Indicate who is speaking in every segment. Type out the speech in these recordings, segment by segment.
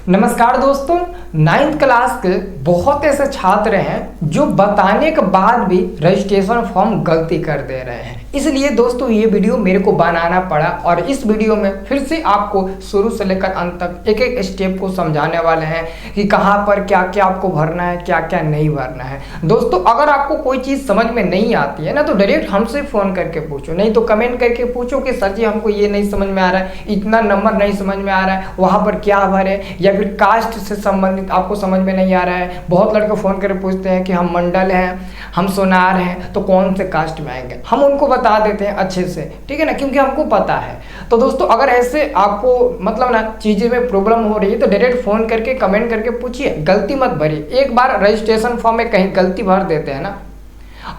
Speaker 1: नमस्कार दोस्तों, 9th class के बहुत ऐसे छात्र हैं जो बताने के बाद भी रजिस्ट्रेशन फॉर्म गलती कर दे रहे हैं। इसलिए दोस्तों ये वीडियो मेरे को बनाना पड़ा और इस वीडियो में फिर से आपको शुरू से लेकर अंत तक एक एक स्टेप को समझाने वाले हैं कि कहाँ पर क्या क्या आपको भरना है, क्या क्या नहीं भरना है। दोस्तों अगर आपको कोई चीज़ समझ में नहीं आती है ना तो डायरेक्ट हमसे फ़ोन करके पूछो, नहीं तो कमेंट करके पूछो कि सर जी हमको ये नहीं समझ में आ रहा है, इतना नंबर नहीं समझ में आ रहा है, वहाँ पर क्या भरे, या फिर कास्ट से संबंधित आपको समझ में नहीं आ रहा है। बहुत लड़के फ़ोन करके पूछते हैं कि हम मंडल हैं, हम सोनार हैं, तो कौन से कास्ट में आएंगे। हम उनको बता देते हैं अच्छे से, ठीक है ना, क्योंकि हमको पता है। तो दोस्तों अगर ऐसे आपको मतलब ना चीज़ें में प्रॉब्लम हो रही है तो डायरेक्ट फ़ोन करके कमेंट करके पूछिए, गलती मत भरिए। एक बार रजिस्ट्रेशन फॉर्म में कहीं गलती भर देते हैं ना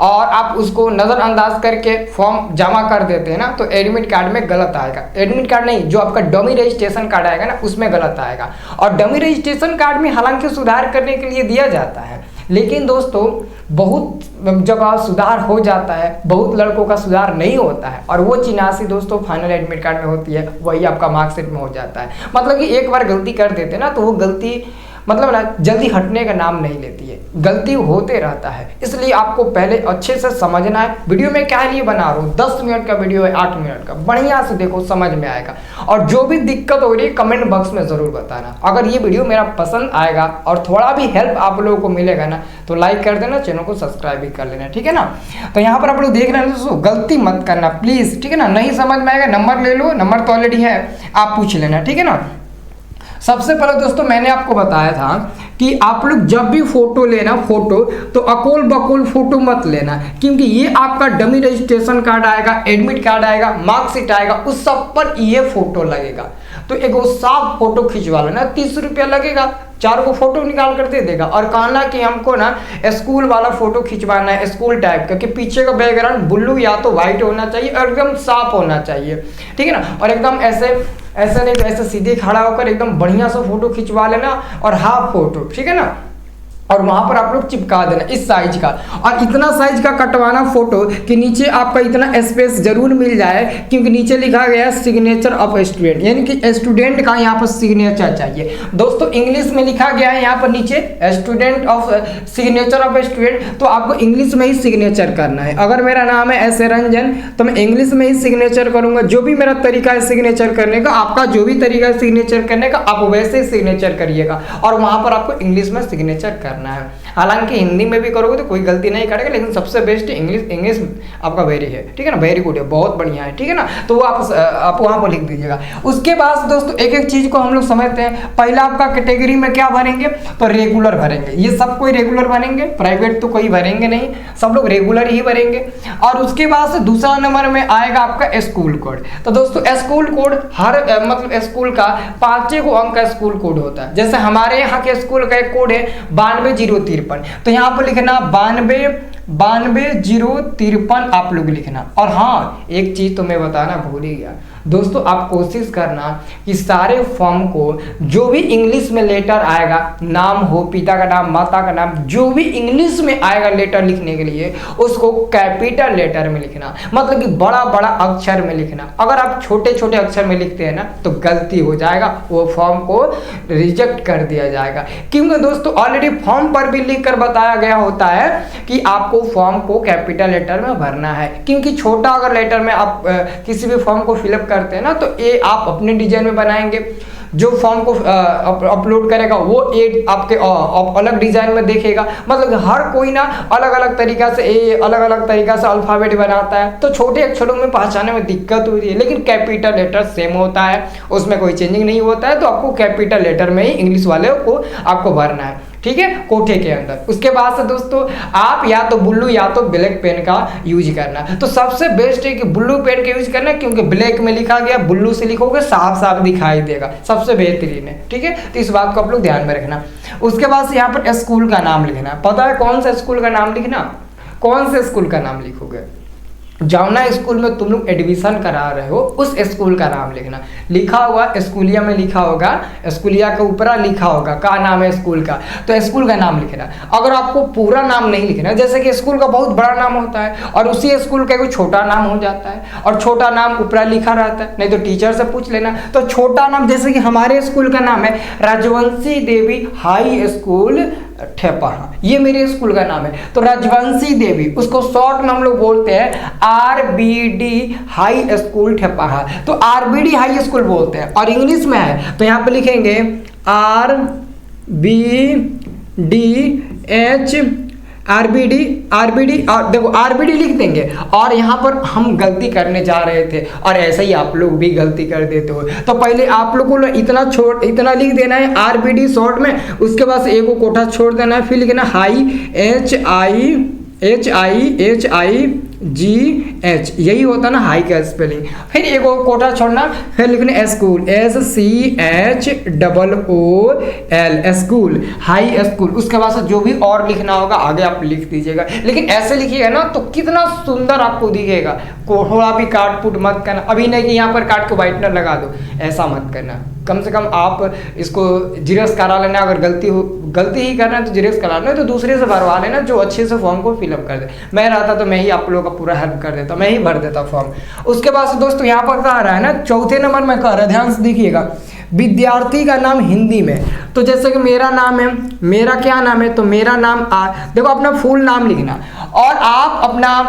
Speaker 1: और आप उसको नज़रअंदाज करके फॉर्म जमा कर देते हैं ना तो एडमिट कार्ड में गलत आएगा। एडमिट कार्ड नहीं, जो आपका डमी रजिस्ट्रेशन कार्ड आएगा ना उसमें गलत आएगा। और डमी रजिस्ट्रेशन कार्ड में हालांकि सुधार करने के लिए दिया जाता है, लेकिन दोस्तों बहुत जगह सुधार हो जाता है, बहुत लड़कों का सुधार नहीं होता है और वो चिन्हासी दोस्तों फाइनल एडमिट कार्ड में होती है, वही आपका मार्कशीट में हो जाता है। मतलब कि एक बार गलती कर देते ना तो वो गलती मतलब ना जल्दी हटने का नाम नहीं लेती है, गलती होते रहता है। इसलिए आपको पहले अच्छे से समझना है। वीडियो में क्या लिए बना रहा हूँ, 10 मिनट का वीडियो है, 8 मिनट का, बढ़िया से देखो समझ में आएगा। और जो भी दिक्कत हो रही है कमेंट बॉक्स में ज़रूर बताना। अगर ये वीडियो मेरा पसंद आएगा और थोड़ा भी हेल्प आप लोगों को मिलेगा ना तो लाइक कर देना, चैनल को सब्सक्राइब भी कर लेना, ठीक है ना। तो यहाँ पर आप लोग देख रहे हैं दोस्तों, गलती मत करना प्लीज़, ठीक है ना। नहीं समझ में आएगा नंबर ले लो, नंबर तो ऑलरेडी है, आप पूछ लेना, ठीक है ना। सबसे पहले दोस्तों मैंने आपको बताया था कि आप लोग जब भी फोटो लेना फोटो तो अकोल बकोल फोटो मत लेना, क्योंकि ये आपका डमी रजिस्ट्रेशन कार्ड आएगा, एडमिट कार्ड आएगा, मार्कशीट आएगा, उस सब पर ये फोटो लगेगा। तो एक वो साफ फोटो खिंचवा लेना, 30 रुपया लगेगा, 4 को फोटो निकाल कर दे देगा। और कहना कि हमको ना स्कूल वाला फोटो खिंचवाना है, स्कूल टाइप का, कि पीछे का बैकग्राउंड ब्लू या तो व्हाइट होना चाहिए और एकदम साफ होना चाहिए, ठीक है ना। और एकदम ऐसे नहीं तो ऐसे सीधे खड़ा होकर एकदम बढ़िया सा फोटो खिंचवा लेना और हाफ फोटो, ठीक है ना। और वहां पर आप लोग चिपका देना इस साइज का, और इतना साइज का कटवाना फोटो कि नीचे आपका इतना स्पेस जरूर मिल जाए, क्योंकि नीचे लिखा गया है सिग्नेचर ऑफ स्टूडेंट, यानी कि स्टूडेंट का यहाँ पर सिग्नेचर चाहिए। दोस्तों इंग्लिश में लिखा गया है यहाँ पर नीचे student of signature of student, तो आपको इंग्लिश में ही सिग्नेचर करना है। अगर मेरा नाम है एस ए रंजन तो मैं इंग्लिश में ही सिग्नेचर करूंगा। जो भी मेरा तरीका है सिग्नेचर करने का, आपका जो भी तरीका है सिग्नेचर करने का, आप वैसे ही सिग्नेचर करिएगा और वहां पर आपको इंग्लिश में सिग्नेचर करना है। हालांकि हिंदी में भी करोगे तो कोई गलती नहीं करेगा, लेकिन सबसे बेस्ट इंग्लिश आपका वेरी है, ठीक है ना, वेरी गुड है, बहुत बढ़िया है, ठीक है ना। तो वो आप वहां पर लिख दीजिएगा। उसके बाद दोस्तों एक एक चीज को हम लोग समझते हैं। पहला आपका कैटेगरी में क्या भरेंगे, तो रेगुलर भरेंगे। ये सब कोई रेगुलर भरेंगे, प्राइवेट तो कोई भरेंगे नहीं, सब लोग रेगुलर ही भरेंगे। और उसके बाद से दूसरा नंबर में आएगा आपका स्कूल कोड। तो दोस्तों स्कूल कोड हर मतलब स्कूल का 5 अंक का स्कूल कोड होता है। जैसे हमारे यहाँ के स्कूल का एक कोड है 92-053, तो यहाँ पर लिखना 92-053 आप लोग लिखना। और हाँ एक चीज तो मैं बताना भूल ही गया दोस्तों, आप कोशिश करना कि सारे फॉर्म को जो भी इंग्लिश में लेटर आएगा, नाम हो, पिता का नाम, माता का नाम, जो भी इंग्लिश में आएगा लेटर लिखने के लिए उसको कैपिटल लेटर में लिखना, मतलब कि बड़ा बड़ा अक्षर में लिखना। अगर आप छोटे छोटे अक्षर में लिखते हैं ना तो गलती हो जाएगा, वो फॉर्म को रिजेक्ट कर दिया जाएगा। क्योंकि दोस्तों ऑलरेडी फॉर्म पर भी लिख कर बताया गया होता है कि आपको फॉर्म को कैपिटल लेटर में भरना है, क्योंकि छोटा अगर लेटर में आप किसी भी फॉर्म को फिलअप करते हैं ना तो ये आप अपने डिजाइन में बनाएंगे, जो फॉर्म को अपलोड करेगा वो ये आपके अलग डिजाइन में देखेगा। मतलब हर कोई ना अलग अलग तरीका से अलग तरीका से अल्फाबेट बनाता है, तो छोटे अक्षरों में पहचानने में दिक्कत होती है, लेकिन कैपिटल लेटर सेम होता है, उसमें कोई चेंजिंग नहीं होता है। तो आपको कैपिटल लेटर में ही इंग्लिश वाले को आपको भरना है, ठीक है, कोठे के अंदर। उसके बाद से दोस्तों आप या तो ब्लू या तो ब्लैक पेन का यूज करना। तो सबसे बेस्ट है कि ब्लू पेन का यूज करना, क्योंकि ब्लैक में लिखा गया, ब्लू से लिखोगे साफ साफ दिखाई देगा, सबसे बेहतरीन है, ठीक है। तो इस बात को आप लोग ध्यान में रखना। उसके बाद से यहाँ पर स्कूल का नाम लिखना। पता है कौन सा स्कूल का नाम लिखना, कौन से स्कूल का नाम लिखोगे, जावना स्कूल में तुम लोग एडमिशन करा रहे हो उस स्कूल का नाम लिखना। लिखा हुआ स्कूलिया में लिखा होगा, स्कूलिया के ऊपर लिखा होगा क्या नाम है स्कूल का, तो स्कूल का नाम लिखना। अगर आपको पूरा नाम नहीं लिखना, जैसे कि स्कूल का बहुत बड़ा नाम होता है और उसी स्कूल का कोई छोटा नाम हो जाता है और छोटा नाम ऊपर लिखा रहता है, नहीं तो टीचर से पूछ लेना। तो छोटा नाम जैसे कि हमारे स्कूल का नाम है राजवंशी देवी हाई स्कूल ठेपहा, ये मेरे स्कूल का नाम है। तो राजवंशी देवी, उसको शॉर्ट में हम लोग बोलते हैं आरबीडी हाई स्कूल ठेपहा, तो आरबीडी हाई स्कूल बोलते हैं। और इंग्लिश में है तो यहाँ पे लिखेंगे आरबीडी और देखो आरबीडी लिख देंगे। और यहाँ पर हम गलती करने जा रहे थे और ऐसे ही आप लोग भी गलती कर देते हो, तो पहले आप लोगों को इतना लिख देना है आरबीडी शॉर्ट में, उसके बाद एक को कोठा छोड़ देना है, फिर लिखना हाई HIGH, यही होता ना हाई का स्पेलिंग। फिर एक और कोठा छोड़ना, फिर लिखना school SCHOOL school, high school. उसके बाद से जो भी और लिखना होगा आगे आप लिख दीजिएगा, लेकिन ऐसे लिखिएगा ना तो कितना सुंदर आपको दिखेगा। थोड़ा भी काट पुट मत करना, अभी नहीं कि यहाँ पर काट के व्हाइटनर लगा दो, ऐसा मत करना। कम से कम आप इसको जिरेक्स करा लेना, अगर गलती ही करना है तो जिरेक्स करा लेना, तो दूसरे से भरवा लेना जो अच्छे से फॉर्म को फिलअप कर दे। मैं रहता तो मैं ही आप लोगों का पूरा हेल्प कर देता, मैं ही भर देता फॉर्म। उसके बाद दोस्तों यहाँ पर कह रहा है ना, चौथे नंबर में कह रहा है, ध्यान से देखिएगा, विद्यार्थी का नाम हिंदी में। तो जैसे कि मेरा नाम है, मेरा क्या नाम है, तो मेरा नाम देखो अपना फुल नाम लिखना, और आप अपना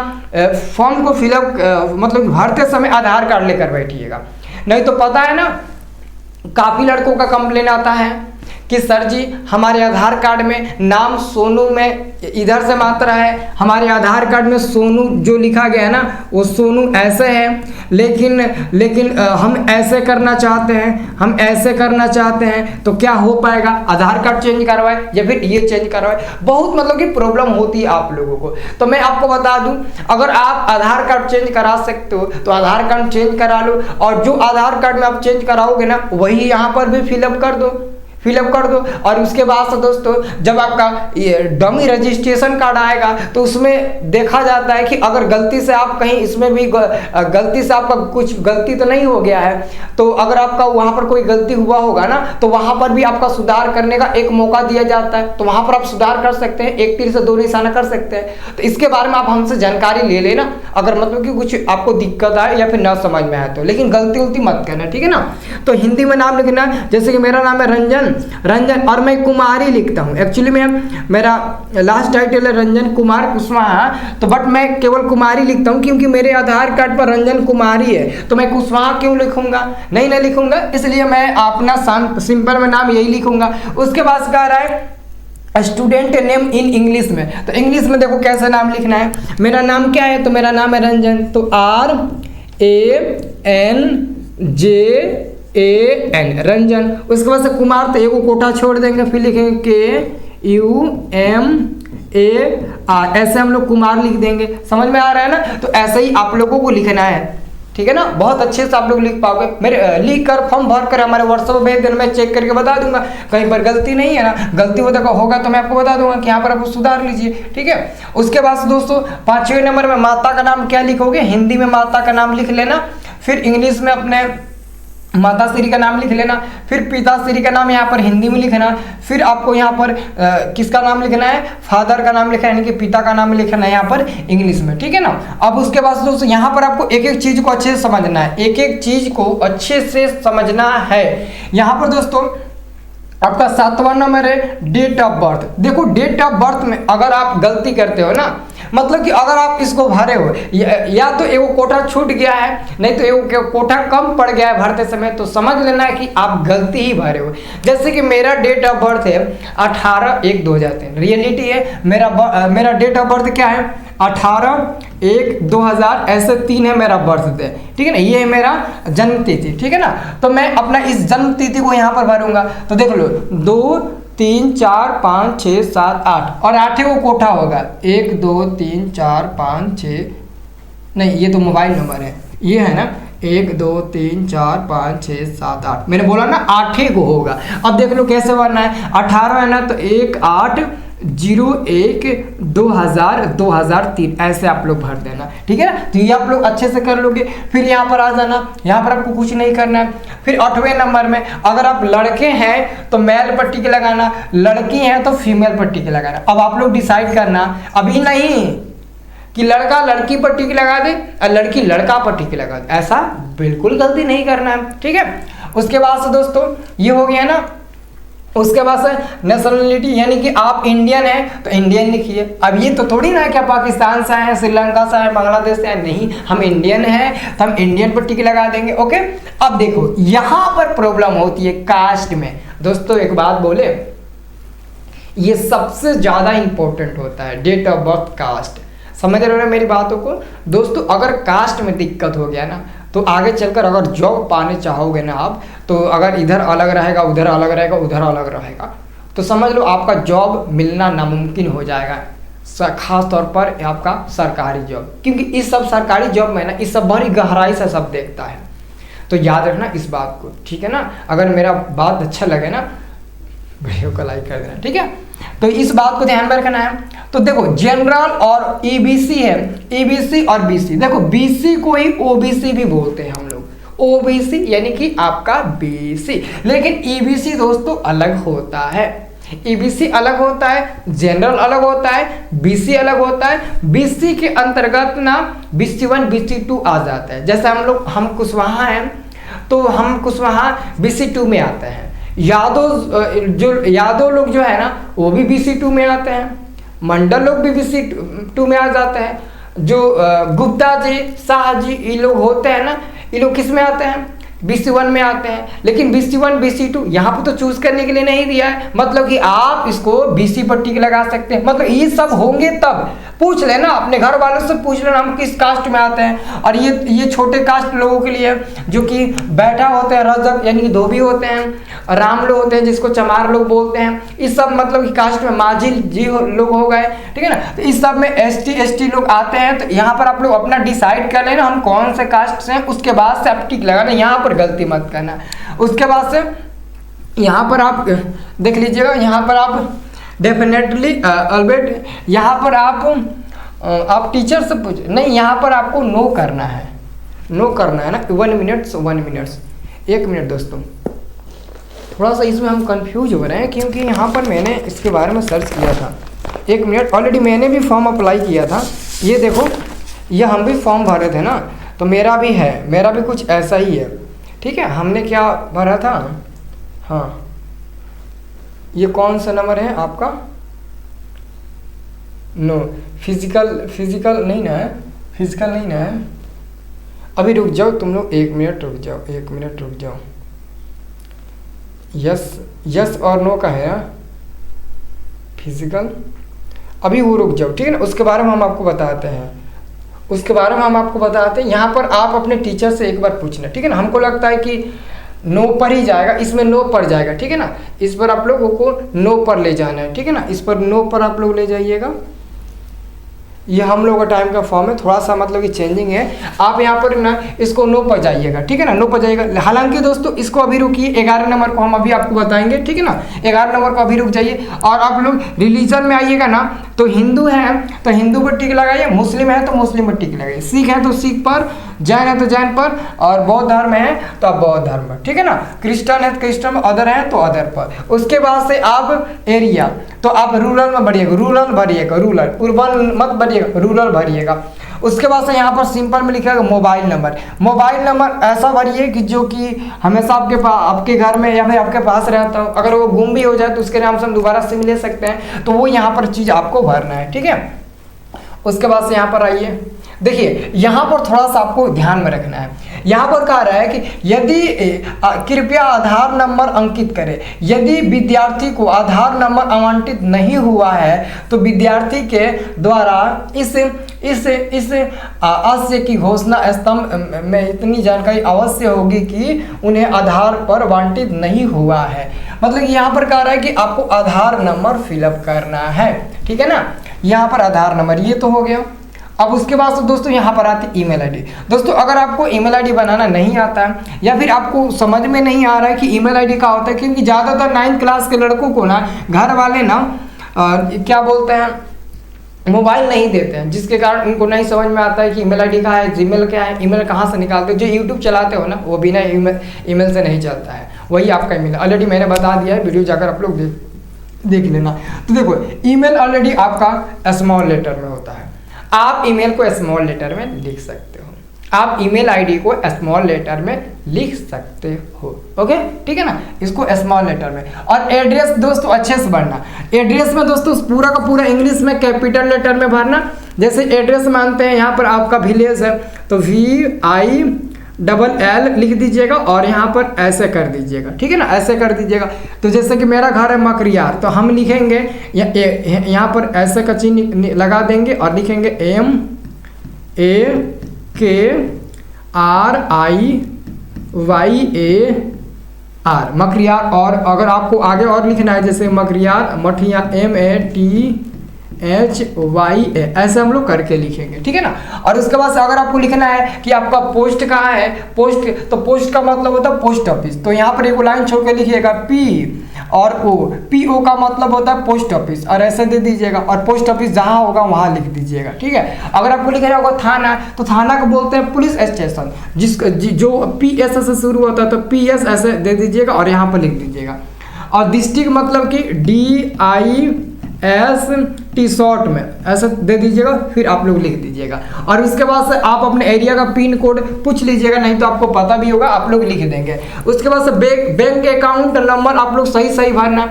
Speaker 1: फॉर्म को फिलअप मतलब भरते समय आधार कार्ड लेकर बैठिएगा। नहीं तो पता है ना, काफ़ी लड़कों का कंप्लेन आता है कि सर जी हमारे आधार कार्ड में नाम सोनू में इधर से मात्रा है, हमारे आधार कार्ड में सोनू जो लिखा गया है ना वो सोनू ऐसे है, लेकिन हम ऐसे करना चाहते हैं, तो क्या हो पाएगा? आधार कार्ड चेंज करवाए या फिर ये चेंज करवाए, बहुत मतलब कि प्रॉब्लम होती है आप लोगों को। तो मैं आपको बता दूं, अगर आप आधार कार्ड चेंज करा सकते हो तो आधार कार्ड चेंज करा लो, और जो आधार कार्ड में आप चेंज कराओगे ना वही यहाँ पर भी फिलअप कर दो। और उसके बाद से दोस्तों जब आपका ये डमी रजिस्ट्रेशन कार्ड आएगा तो उसमें देखा जाता है कि अगर गलती से आप कहीं इसमें भी गलती से आपका कुछ गलती तो नहीं हो गया है, तो अगर आपका वहाँ पर कोई गलती हुआ होगा ना तो वहाँ पर भी आपका सुधार करने का एक मौका दिया जाता है, तो वहाँ पर आप सुधार कर सकते हैं, एक तीर से दो निशाना कर सकते हैं। तो इसके बारे में आप हमसे जानकारी ले लेना, अगर मतलब कि कुछ आपको दिक्कत आए या फिर ना समझ में आए तो, लेकिन गलती मत करना, ठीक है ना। तो हिंदी में नाम लिखना, जैसे कि मेरा नाम है रंजन, और मैं कुमारी लिखता हूँ। एक्चुअली में मेरा लास्ट टाइटल है रंजन कुमार कुशवाहा, तो बट मैं केवल कुमारी लिखता हूँ क्योंकि मेरे आधार कार्ड पर रंजन कुमारी है, तो मैं कुशवाहा क्यों लिखूंगा? नहीं लिखूंगा, इसलिए मैं अपना सिंपल में नाम यही लिखूंगा। उसके बाद कह रहा है स्टूडेंट नेम इन इंग्लिश में, तो इंग्लिश में देखो कैसे नाम लिखना है। मेरा नाम क्या है? तो मेरा नाम है रंजन, तो RANJAN रंजन। उसके बाद से कुमार तो एगो कोठा छोड़ देंगे, फिर लिखेंगे KUMAR, ऐसे हम लोग कुमार लिख देंगे। समझ में आ रहा है ना? तो ऐसे ही आप लोगों को लिखना है, ठीक है ना। बहुत अच्छे से आप लोग लिख पाओगे। मेरे लिख कर फॉर्म भर कर हमारे व्हाट्सएप भेज देना, मैं चेक करके बता दूंगा कहीं पर गलती नहीं है ना। गलती होगा तो मैं आपको बता दूंगा कि यहाँ पर आप सुधार लीजिए, ठीक है। उसके बाद दोस्तों 5वें नंबर में माता का नाम क्या लिखोगे? हिंदी में माता का नाम लिख लेना, फिर इंग्लिश में अपने माता श्री का नाम लिख लेना, फिर पिता श्री का नाम यहाँ पर हिंदी में लिखना, फिर आपको यहाँ पर किसका नाम लिखना है? फादर का नाम लिखना है, यानी कि पिता का नाम लिखना है यहाँ पर इंग्लिश में, ठीक है ना। अब उसके बाद दोस्तों यहाँ पर आपको एक एक चीज को अच्छे से समझना है, यहाँ पर दोस्तों आपका 7वां नंबर है डेट ऑफ बर्थ। देखो डेट ऑफ बर्थ में अगर आप गलती करते हो ना, मतलब कि अगर आप इसको भरे हो या तो एगो कोठा छूट गया है, नहीं तो एगो कोठा कम पड़ गया है भरते समय, तो समझ लेना है कि आप गलती ही भरे हो। जैसे कि मेरा डेट ऑफ बर्थ है 18/1/2003, रियलिटी है। मेरा डेट ऑफ बर्थ क्या है? 18/1/2000, ऐसे 3 है मेरा बर्थडे, ठीक है ना। ये है मेरा जन्म तिथि, ठीक है ना। तो मैं अपना इस जन्म तिथि को यहाँ पर भरूंगा, तो देख लो 2 3 4 5 6 7 8, और 8 को कोठा होगा 1 2 3 4 5 6, नहीं ये तो मोबाइल नंबर है, ये है ना 1 2 3 4 5 6 7 8, मैंने बोला ना 8 को होगा। अब देख लो कैसे भरना है। 18 है ना तो 1 8 01/2000/2003 ऐसे आप लोग भर देना, ठीक है ना। तो ये आप लोग अच्छे से कर लोगे। फिर यहाँ पर आ जाना, यहाँ पर आपको कुछ नहीं करना है। फिर 8वें नंबर में अगर आप लड़के हैं तो मेल पर टिक लगाना, लड़की हैं तो फीमेल पर टिक लगाना। अब आप लोग डिसाइड करना, अभी नहीं कि लड़का लड़की पर टिक लगा दे और लड़की लड़का पर टिक लगा दे, ऐसा बिल्कुल गलती नहीं करना है, ठीक है। उसके बाद से दोस्तों ये हो गया ना। उसके बाद से नेशनलिटी, यानी कि आप इंडियन हैं तो इंडियन लिखिए। अब ये तो थोड़ी ना कि आप पाकिस्तान से आए, श्रीलंका से आए, बांग्लादेश से आए, नहीं, हम इंडियन हैं तो हम इंडियन पर टिक लगा देंगे, ओके। अब देखो यहाँ पर प्रॉब्लम होती है कास्ट में। दोस्तों एक बात बोले, ये सबसे ज़्यादा इंपॉर्टेंट होता है, डेट ऑफ बर्थ, कास्ट। समझ रहे हो मेरी बातों को दोस्तों। अगर कास्ट में दिक्कत हो गया ना तो आगे चलकर अगर जॉब पाने चाहोगे ना आप, तो अगर इधर अलग रहेगा, उधर अलग रहेगा, उधर अलग रहेगा, तो समझ लो आपका जॉब मिलना नामुमकिन हो जाएगा। खास तौर पर आपका सरकारी जॉब, क्योंकि इस सब सरकारी जॉब में ना इस सब बड़ी गहराई से सब देखता है। तो याद रखना इस बात को, ठीक है ना। अगर मेरा बात अच्छा लगे ना वीडियो को लाइक कर देना, ठीक है। तो इस बात को ध्यान में रखना है। तो देखो जनरल और ईबीसी है, ईबीसी और बीसी। देखो बीसी को ही ओबीसी भी बोलते हैं हम लोग, ओबीसी यानी कि आपका बीसी। लेकिन ईबीसी दोस्तों अलग होता है, ईबीसी अलग होता है, जनरल अलग होता है, बीसी अलग होता है। बीसी के अंतर्गत ना BC1 BC2 आ जाता है। जैसे हम कुशवाहा हैं तो हम कुशवाहा BC2 में आते हैं। यादव लोग जो है ना वो भी BC2 में आते हैं, मंडल लोग भी BC2 में आ जाते हैं। जो गुप्ता जी, शाह जी, ये लोग होते हैं ना, ये लोग किस में आते हैं, BC1 में आते हैं। लेकिन BC1 BC2 यहाँ पर तो चूज करने के लिए नहीं दिया है, मतलब कि आप इसको BC पर टिक लगा सकते हैं। मतलब ये सब होंगे तब पूछ लेना, अपने घर वालों से पूछ लेना हम किस कास्ट में आते हैं। और ये छोटे कास्ट लोगों के लिए जो कि बैठा होते हैं, रजक यानी कि धोबी होते हैं, राम लोग होते हैं जिसको चमार लोग बोलते हैं, इस सब मतलब कि कास्ट में माझी जी लोग हो गए, ठीक है ना। तो इस सब में ST लोग आते हैं। तो यहाँ पर आप लोग अपना डिसाइड कर लेना हम कौन से कास्ट से हैं, उसके बाद से आप टिक लगाना, यहाँ पर गलती मत करना। उसके बाद से यहाँ पर आप देख लीजिएगा, यहाँ पर आप डेफिनेटली अल्बर्ट, यहाँ पर आप टीचर से पूछ नहीं, यहाँ पर आपको नो करना है, नो करना है ना। 1 मिनट 1 मिनट दोस्तों, थोड़ा सा इसमें हम कंफ्यूज हो रहे हैं क्योंकि यहाँ पर मैंने इसके बारे में सर्च किया था। 1 मिनट, ऑलरेडी मैंने भी फॉर्म अप्लाई किया था। ये देखो, ये हम भी फॉर्म भरे थे ना, तो मेरा भी है, मेरा भी कुछ ऐसा ही है, ठीक है। हमने क्या भरा था, हाँ, ये कौन सा नंबर है आपका, नो फिजिकल नहीं ना है, फिजिकल नहीं ना है। अभी रुक जाओ तुम लोग, 1 मिनट रुक जाओ, 1 मिनट रुक जाओ। यस और नो का है फिजिकल, अभी वो रुक जाओ, ठीक है ना। उसके बारे में हम आपको बताते हैं, यहाँ पर आप अपने टीचर से एक बार पूछना, ठीक है ना। हमको लगता है कि नो पर ही जाएगा, इसमें नो पर जाएगा, ठीक है ना। इस पर आप लोगों को नो पर ले जाना है, ठीक है ना। इस पर नो पर आप लोग ले जाइएगा। ये हम लोग का टाइम का फॉर्म है, थोड़ा सा मतलब कि चेंजिंग है। आप यहाँ पर ना इसको नो पर जाइएगा, ठीक है ना, नो पर जाइएगा। हालांकि दोस्तों इसको अभी रुकिए, 11 नंबर को हम अभी आपको बताएंगे, ठीक है ना। 11 नंबर को अभी रुक जाइए। और आप लोग रिलीजन में आइएगा ना, तो हिंदू है तो हिंदू पर टिक लगाइए, मुस्लिम है तो मुस्लिम पर टिक लगाइए, सिख है तो सिख पर, जैन है तो जैन पर, और बौद्ध धर्म है तो आप बौद्ध धर्म पर, ठीक है ना। क्रिश्चियन है तो क्रिश्चियन, अदर है तो अदर पर। उसके बाद से आप एरिया, तो आप रूरल में भरिएगा, रूरल भरिएगा, रूरल, अर्बन मत भरिएगा, रूरल भरिएगा। उसके बाद से यहाँ पर सिंपल में लिखा है मोबाइल नंबर ऐसा भरिए कि जो कि हमेशा आपके घर में या फिर आपके पास रहता हो। अगर वो गुम भी हो जाए तो उसके नाम से हम दोबारा सिम ले सकते हैं, तो वो यहाँ पर चीज़ आपको भरना है, ठीक है। उसके बाद से यहाँ पर आइए, देखिए यहाँ पर थोड़ा सा आपको ध्यान में रखना है। यहाँ पर कह रहा है कि यदि कृपया आधार नंबर अंकित करें। यदि विद्यार्थी को आधार नंबर आवंटित नहीं हुआ है तो विद्यार्थी के द्वारा इस आशय की घोषणा स्तंभ में इतनी जानकारी अवश्य होगी कि उन्हें आधार पर आवंटित नहीं हुआ है। मतलब यहाँ पर कह रहा है कि आपको आधार नंबर फिलअप करना है, ठीक है ना। यहाँ पर आधार नंबर ये तो हो गया। अब उसके बाद दोस्तों यहाँ पर आती ईमेल आईडी। दोस्तों अगर आपको ईमेल आईडी बनाना नहीं आता है या फिर आपको समझ में नहीं आ रहा है कि ईमेल आईडी क्या होता है, क्योंकि ज़्यादातर 9th क्लास के लड़कों को ना घर वाले ना क्या बोलते हैं, मोबाइल नहीं देते हैं, जिसके कारण उनको नहीं समझ में आता है कि ईमेल आईडी कहाँ है, जीमेल क्या है, ईमेल कहाँ से निकालते हो। जो यूट्यूब चलाते हो ना, वो बिना ईमेल से नहीं चलता है, वही आपका ईमेल। ऑलरेडी मैंने बता दिया है, वीडियो जाकर आप लोग देख लेना। तो देखो, ईमेल ऑलरेडी आपका स्मॉल लेटर में होता है। आप ईमेल को स्मॉल लेटर में लिख सकते हो, आप ईमेल आईडी को स्मॉल लेटर में लिख सकते हो। ओके, ठीक है ना, इसको स्मॉल लेटर में। और एड्रेस दोस्तों अच्छे से भरना। एड्रेस में दोस्तों पूरा का पूरा इंग्लिश में कैपिटल लेटर में भरना। जैसे एड्रेस मानते हैं, यहाँ पर आपका विलेज है तो VILL लिख दीजिएगा और यहाँ पर ऐसे कर दीजिएगा, ठीक है ना, ऐसे कर दीजिएगा। तो जैसे कि मेरा घर है मकरियार, तो हम लिखेंगे यहाँ पर ऐसे का चिन्ह लगा देंगे और लिखेंगे MAKRIYAR मकरियार। और अगर आपको आगे और लिखना है, जैसे मकरियार मठिया MATHYA, ऐसे हम लोग करके लिखेंगे, ठीक है ना। और उसके बाद से अगर आपको लिखना है कि आपका पोस्ट कहाँ है, पोस्ट, तो पोस्ट का मतलब होता है पोस्ट ऑफिस। तो यहाँ पर एक लाइन छोड़ के लिखिएगा PO का मतलब होता है पोस्ट ऑफिस, और ऐसे दे दीजिएगा। और पोस्ट ऑफिस जहाँ होगा वहाँ लिख दीजिएगा, ठीक है। अगर आपको लिखना होगा थाना, तो थाना को बोलते हैं पुलिस स्टेशन, जो PS से शुरू होता है, तो PS ऐसे दे दीजिएगा और यहाँ पर लिख दीजिएगा। और डिस्ट्रिक्ट मतलब कि DIST शॉर्ट में ऐसे दे दीजिएगा, फिर आप लोग लिख दीजिएगा। और उसके बाद से आप अपने एरिया का पिन कोड पूछ लीजिएगा, नहीं तो आपको पता भी होगा, आप लोग लिख देंगे। उसके बाद से बैंक अकाउंट नंबर आप लोग सही भरना।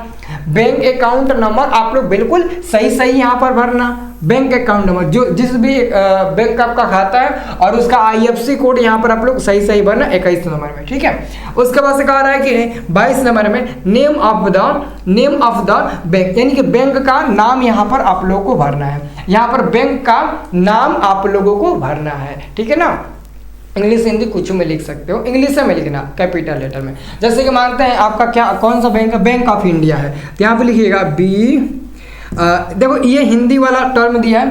Speaker 1: बैंक अकाउंट नंबर आप लोग बिल्कुल सही यहाँ पर भरना। बैंक अकाउंट नंबर जो जिस भी बैंक का आपका खाता है, और उसका IFSC कोड यहाँ पर आप लोग सही भरना 21 नंबर में, ठीक है। उसके बाद से कह रहा है कि 22 नंबर में नेम ऑफ द बैंक, यानी कि बैंक का नाम यहाँ पर आप लोगों को भरना है। यहाँ पर बैंक का नाम आप लोगों को भरना है, ठीक है ना। इंग्लिश हिंदी कुछ में लिख सकते हो, इंग्लिश में लिखना कैपिटल लेटर में। जैसे कि मानते हैं आपका कौन सा बैंक है, बैंक ऑफ इंडिया है, तो यहाँ पे लिखिएगा देखो ये हिंदी वाला टर्म दिया है,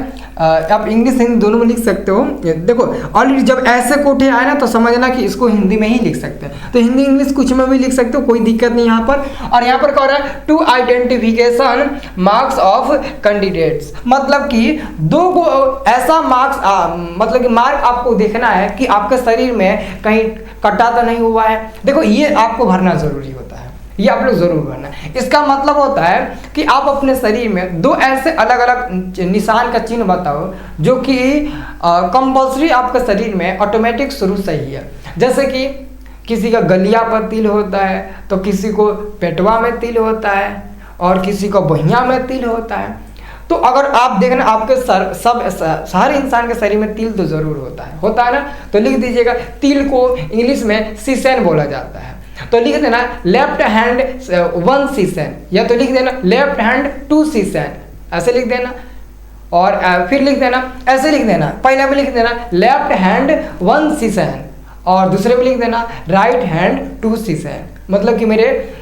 Speaker 1: आप इंग्लिश हिंदी दोनों में लिख सकते हो। देखो ऑलरेडी जब ऐसे कोठे आए ना, तो समझना कि इसको हिंदी में ही लिख सकते हैं। तो हिंदी इंग्लिश कुछ में भी लिख सकते हो, कोई दिक्कत नहीं यहाँ पर। और यहाँ पर कह रहा है two identification marks of candidates, मतलब कि दो को ऐसा मार्क्स मतलब कि मार्क आपको देखना है कि आपके शरीर में कहीं कटा तो नहीं हुआ है। देखो ये आपको भरना जरूरी होता है, ये आप लोग जरूर भरना। इसका मतलब होता है कि आप अपने शरीर में दो ऐसे अलग अलग निशान का चिन्ह बताओ जो कि कंपल्सरी आपके शरीर में ऑटोमेटिक शुरू से ही है। जैसे कि किसी का गलिया पर तिल होता है, तो किसी को पेटवा में तिल होता है, और किसी को बहिया में तिल होता है। तो अगर आप देखना आपके हर इंसान के शरीर में तिल तो जरूर होता है ना। तो लिख दीजिएगा, तिल को इंग्लिश में सीसेन बोला जाता है। तो लिख देना लेफ्ट हैंड 1 सीसेन, या तो लिख देना लेफ्ट हैंड 2 सीसेन, ऐसे लिख देना। और फिर लिख देना, ऐसे लिख देना, पहले में लिख देना लेफ्ट हैंड 1 सीसेन, और दूसरे में लिख देना राइट हैंड 2 सीसेन। मतलब कि मेरे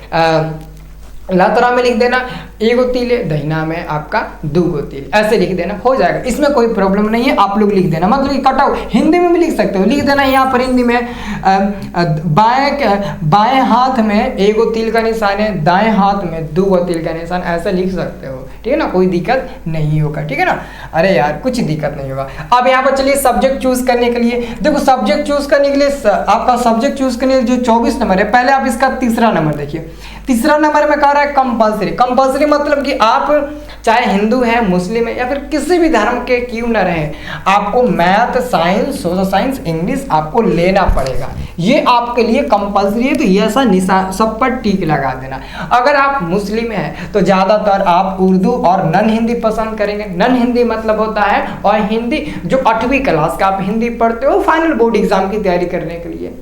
Speaker 1: लातरा में लिख देना एगो तिल, दहिना में आपका 2 तिल, ऐसे लिख देना, हो जाएगा। इसमें कोई प्रॉब्लम नहीं है, आप लोग लिख देना। मतलब कि कटाओ हिंदी में भी लिख सकते हो, लिख देना यहाँ पर हिंदी में बाएं हाथ में एगो तिल का निशान है, दाएं हाथ में 2 तिल का निशान, ऐसा लिख सकते हो, ठीक है ना, कोई दिक्कत नहीं होगा, ठीक है ना। अरे यार कुछ दिक्कत नहीं होगा। अब यहाँ पर चलिए सब्जेक्ट चूज करने के लिए, देखो सब्जेक्ट चूज करने के लिए आपका सब्जेक्ट चूज करने के लिए जो 24 नंबर है, पहले आप इसका तीसरा नंबर देखिए। तीसरा नंबर में कह रहा है कंपल्सरी। कंपल्सरी मतलब कि आप चाहे हिंदू है, मुस्लिम है, या फिर किसी भी धर्म के क्यों न रहे, आपको math, science, social science, English आपको लेना पड़ेगा। ये आपके लिए कंपल्सरी है। तो ये ऐसा निशान सब पर टिक लगा देना। अगर आप मुस्लिम हैं तो ज़्यादातर आप उर्दू और नन हिंदी पसंद करेंगे। नन हिंदी मतलब होता है, और हिंदी जो 8वीं क्लास का आप हिंदी पढ़ते हो फाइनल बोर्ड एग्जाम की तैयारी करने के लिए,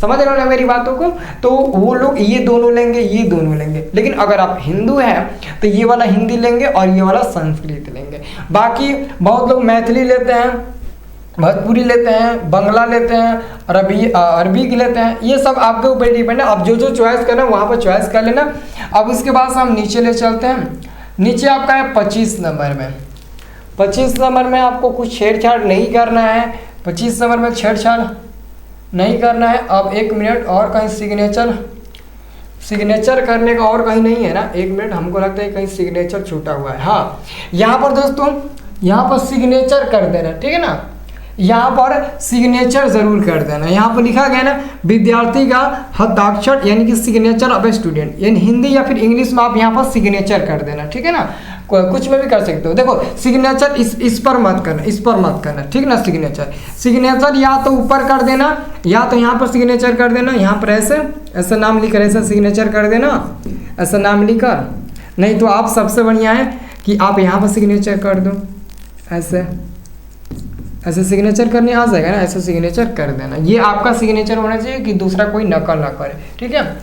Speaker 1: समझ रहे हो ना मेरी बातों को। तो वो लोग ये दोनों लेंगे, ये दोनों लेंगे। लेकिन अगर आप हिंदू हैं तो ये वाला हिंदी लेंगे और ये वाला संस्कृत लेंगे। बाकी बहुत लोग मैथिली लेते हैं, भोजपुरी लेते हैं, बंगला लेते हैं, अरबी लेते हैं। ये सब आपके ऊपर डिपेंड है, आप जो चॉइस करना वहाँ पर चॉइस कर लेना। अब इसके बाद हम नीचे ले चलते हैं। नीचे आपका है 25 नंबर में। 25 नंबर में आपको कुछ छेड़छाड़ नहीं करना है। 25 नंबर में छेड़छाड़ नहीं करना है। अब 1 मिनट और कहीं सिग्नेचर सिग्नेचर करने का और कहीं नहीं है ना, 1 मिनट, हमको लगता है कहीं सिग्नेचर छूटा हुआ है। हाँ, यहाँ पर दोस्तों, यहाँ पर सिग्नेचर कर देना, ठीक है ना, यहाँ पर सिग्नेचर जरूर कर देना। यहाँ पर लिखा गया ना विद्यार्थी का हस्ताक्षर यानी कि सिग्नेचर ऑफ ए स्टूडेंट, यानी हिंदी या फिर इंग्लिश में आप यहाँ पर सिग्नेचर कर देना, ठीक है ना, कुछ में भी कर सकते हो। देखो सिग्नेचर इस पर मत करना, इस पर मत करना, ठीक ना। सिग्नेचर या तो ऊपर कर देना या तो यहाँ पर सिग्नेचर कर देना, यहाँ पर ऐसे नाम लिखकर ऐसा सिग्नेचर कर देना, ऐसा नाम लिखकर। नहीं तो आप सबसे बढ़िया है कि आप यहाँ पर सिग्नेचर कर दो, ऐसे सिग्नेचर करने आ जाएगा ना, ऐसे सिग्नेचर कर देना। ये आपका सिग्नेचर होना चाहिए कि दूसरा कोई नकल ना करे, ठीक है।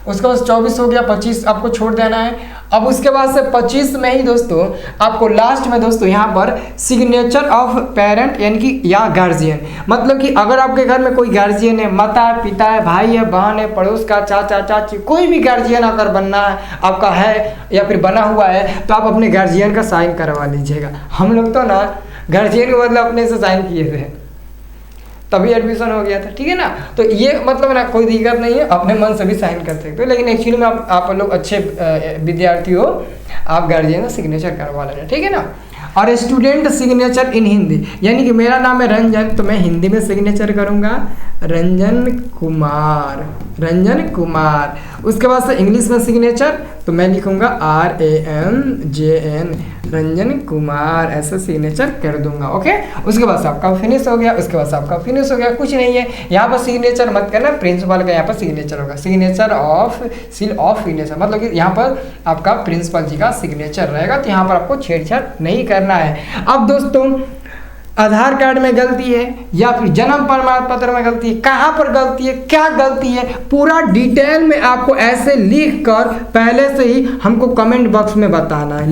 Speaker 1: उसके बाद 24 हो गया, 25 आपको छोड़ देना है। अब उसके बाद से 25 में ही दोस्तों आपको लास्ट में दोस्तों यहाँ पर सिग्नेचर ऑफ पेरेंट यानी कि या गार्जियन, मतलब कि अगर आपके घर में कोई गार्जियन है, माता है, पिता है, भाई है, बहन है, पड़ोस का चाचा चाची, कोई भी गार्जियन अगर बनना है आपका है या फिर बना हुआ है तो आप अपने गार्जियन का साइन करवा लीजिएगा। हम लोग तो ना गार्जियन के बदले अपने से साइन किए थे, तभी एडमिशन हो गया था, ठीक है ना। तो ये मतलब ना कोई दिक्कत नहीं है, अपने मन से भी साइन कर सकते हो, लेकिन एक्चुअली में आप लोग अच्छे विद्यार्थी हो, आप गार्जियन का सिग्नेचर करवा लेना, ठीक है ना। और स्टूडेंट सिग्नेचर इन हिंदी, यानी कि मेरा नाम है रंजन तो मैं हिंदी में सिग्नेचर करूंगा रंजन कुमार। उसके बाद से इंग्लिश में सिग्नेचर तो मैं लिखूंगा RANJN, रंजन कुमार, ऐसा सिग्नेचर कर दूंगा, ओके। उसके बाद से आपका फिनिश हो गया, कुछ नहीं है। यहाँ पर सिग्नेचर मत करना, प्रिंसिपल का यहाँ पर सिग्नेचर होगा, signature of seal of signature, मतलब कि यहाँ पर आपका प्रिंसिपल जी का सिग्नेचर रहेगा, तो यहाँ पर आपको छेड़छाड़ नहीं करना है। अब दोस्तों आधार कार्ड में गलती है या फिर जन्म प्रमाण पत्र में गलती है, कहाँ पर गलती है, क्या गलती है, पूरा डिटेल में आपको ऐसे लिख कर पहले से ही हमको कमेंट बॉक्स में बताना है।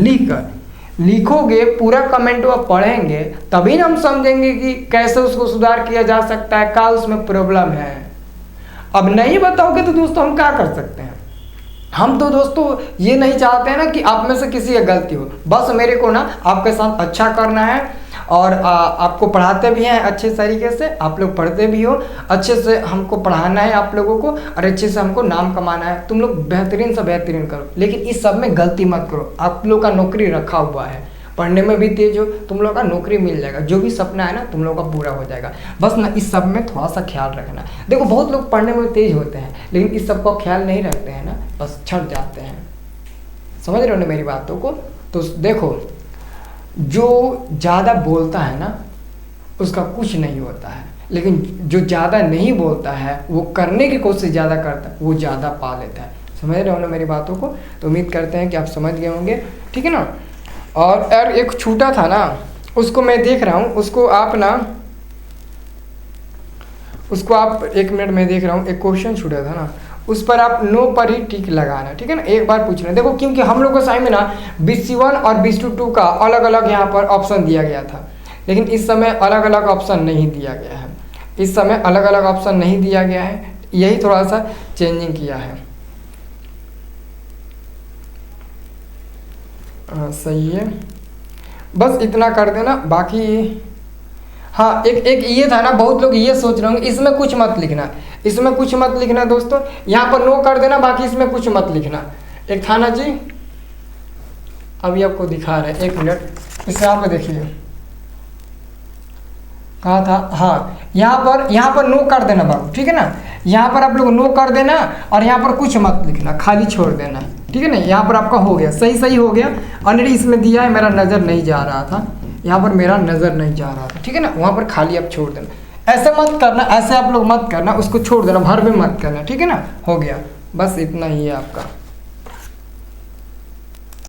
Speaker 1: लिखोगे पूरा कमेंट वो पढ़ेंगे तभी ना हम समझेंगे कि कैसे उसको सुधार किया जा सकता है, क्या उसमें प्रॉब्लम है। अब नहीं बताओगे तो दोस्तों हम क्या कर सकते हैं। हम तो दोस्तों ये नहीं चाहते हैं ना कि आप में से किसी की गलती हो, बस मेरे को ना आपके साथ अच्छा करना है और आपको पढ़ाते भी हैं अच्छे तरीके से, आप लोग पढ़ते भी हो, अच्छे से हमको पढ़ाना है आप लोगों को और अच्छे से हमको नाम कमाना है। तुम लोग बेहतरीन से बेहतरीन करो, लेकिन इस सब में गलती मत करो। आप लोग का नौकरी रखा हुआ है, पढ़ने में भी तेज हो, तुम लोग का नौकरी मिल जाएगा, जो भी सपना है ना तुम लोग का पूरा हो जाएगा। बस ना इस सब में थोड़ा सा ख्याल रखना। देखो बहुत लोग पढ़ने में तेज होते हैं लेकिन इस सब का ख्याल नहीं रखते हैं ना, बस छट जाते हैं। समझ रहे हो ना मेरी बातों को। तो देखो जो ज़्यादा बोलता है ना उसका कुछ नहीं होता है, लेकिन जो ज़्यादा नहीं बोलता है वो करने की कोशिश ज़्यादा करता है, वो ज़्यादा पा लेता है। समझ रहे हो ना मेरी बातों को। तो उम्मीद करते हैं कि आप समझ गए होंगे, ठीक है ना। और यार एक छूटा था ना उसको मैं देख रहा हूँ, उसको आप 1 मिनट में देख रहा हूँ, एक क्वेश्चन छूटा था ना उस पर आप नो पर ही टिक लगाना, ठीक है ना, एक बार पूछना। देखो क्योंकि हम लोग को साइड में ना BC1 और BC2 का अलग अलग यहाँ पर ऑप्शन दिया गया था, लेकिन इस समय अलग अलग ऑप्शन नहीं दिया गया है। इस समय अलग अलग ऑप्शन नहीं दिया गया है, यही थोड़ा सा चेंजिंग किया है। सही है, बस इतना कर देना। बाकी हाँ एक ये था ना, बहुत लोग ये सोच रहे होंगे इसमें कुछ मत लिखना, इसमें कुछ मत लिखना दोस्तों, यहाँ पर नो कर देना, बाकी इसमें कुछ मत लिखना। एक था ना जी, अभी आपको दिखा रहे हैं, 1 मिनट इसे आप देखिए, कहा था, हाँ यहाँ पर नो कर देना बाबू, ठीक है ना। यहाँ पर आप लोग नो कर देना और यहाँ पर कुछ मत लिखना, खाली छोड़ देना, ठीक है ना। यहाँ पर आपका हो गया, सही हो गया। ऑलरेडी इसमें दिया है, मेरा नज़र नहीं जा रहा था, यहाँ पर मेरा नज़र नहीं जा रहा था, ठीक है ना। वहाँ पर खाली आप छोड़ देना, ऐसे मत करना, ऐसे आप लोग मत करना, उसको छोड़ देना, भर में मत करना, ठीक है ना। हो गया, बस इतना ही है आपका।